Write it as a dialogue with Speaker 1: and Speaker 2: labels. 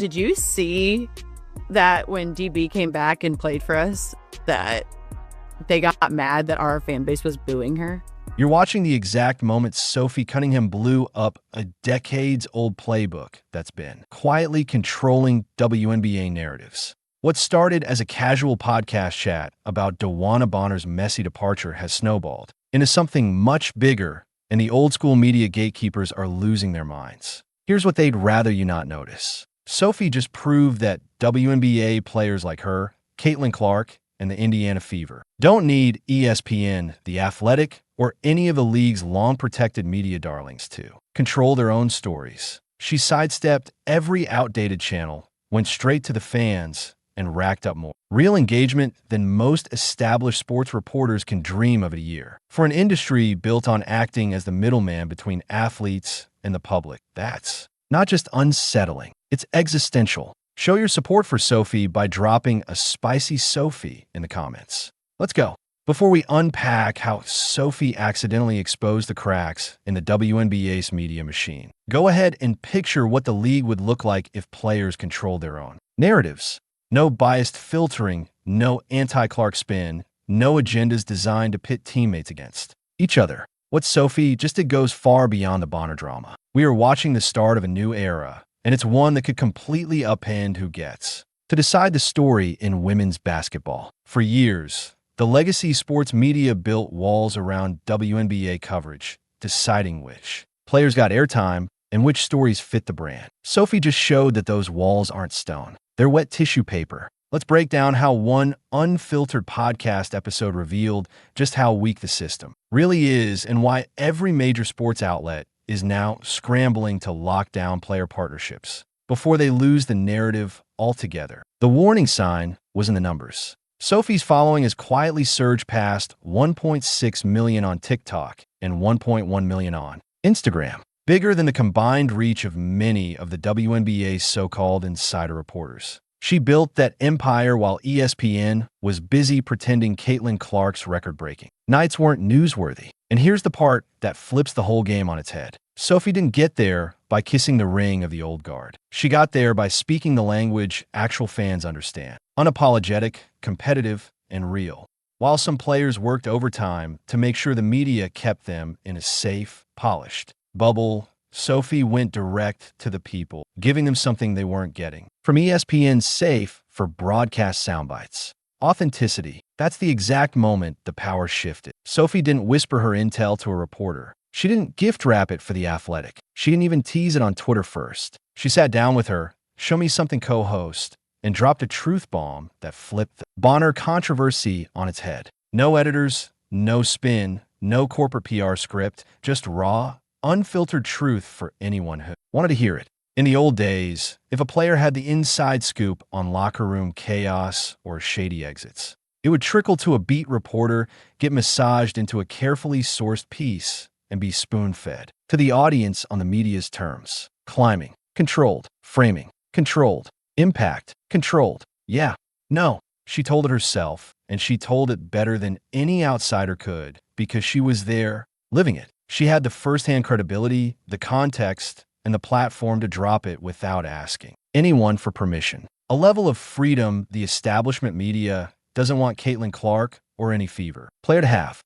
Speaker 1: Did you see that when DB came back and played for us, that they got mad that our fan base was booing her?
Speaker 2: You're watching the exact moment Sophie Cunningham blew up a decades-old playbook that's been quietly controlling WNBA narratives. What started as a casual podcast chat about DeWanna Bonner's messy departure has snowballed into something much bigger, and the old-school media gatekeepers are losing their minds. Here's what they'd rather you not notice. Sophie just proved that WNBA players like her, Caitlin Clark, and the Indiana Fever don't need ESPN, The Athletic, or any of the league's long-protected media darlings to control their own stories. She sidestepped every outdated channel, went straight to the fans, and racked up more real engagement than most established sports reporters can dream of a year. For an industry built on acting as the middleman between athletes and the public, that's not just unsettling, it's existential. Show your support for Sophie by dropping a spicy Sophie in the comments. Let's go. Before we unpack how Sophie accidentally exposed the cracks in the WNBA's media machine, go ahead and picture what the league would look like if players controlled their own narratives. No biased filtering, no anti-Clark spin, no agendas designed to pit teammates against each other. What Sophie just did goes far beyond the Bonner drama. We are watching the start of a new era, and it's one that could completely upend who gets to decide the story in women's basketball. For years, the legacy sports media built walls around WNBA coverage, deciding which players got airtime and which stories fit the brand. Sophie just showed that those walls aren't stone. They're wet tissue paper. Let's break down how one unfiltered podcast episode revealed just how weak the system really is and why every major sports outlet is now scrambling to lock down player partnerships before they lose the narrative altogether. The warning sign was in the numbers. Sophie's following has quietly surged past 1.6 million on TikTok and 1.1 million on Instagram, bigger than the combined reach of many of the WNBA's so-called insider reporters. She built that empire while ESPN was busy pretending Caitlin Clark's record-breaking nights weren't newsworthy. And here's the part that flips the whole game on its head. Sophie didn't get there by kissing the ring of the old guard. She got there by speaking the language actual fans understand. Unapologetic, competitive, and real. While some players worked overtime to make sure the media kept them in a safe, polished bubble, Sophie went direct to the people, giving them something they weren't getting. From ESPN's safe for broadcast soundbites. Authenticity. That's the exact moment the power shifted. Sophie didn't whisper her intel to a reporter. She didn't gift wrap it for The Athletic. She didn't even tease it on Twitter first. She sat down with her, show me something co-host, and dropped a truth bomb that flipped the Bonner controversy on its head. No editors, no spin, no corporate PR script, just raw, unfiltered truth for anyone who wanted to hear it. In the old days, if a player had the inside scoop on locker room chaos or shady exits, it would trickle to a beat reporter, get massaged into a carefully sourced piece, and be spoon-fed to the audience on the media's terms. Climbing, controlled. Framing, controlled. Impact, controlled. Yeah, no, she told it herself, and she told it better than any outsider could because she was there, living it. She had the first-hand credibility, the context, and the platform to drop it without asking anyone for permission. A level of freedom the establishment media doesn't want Caitlin Clark or any Fever player to have.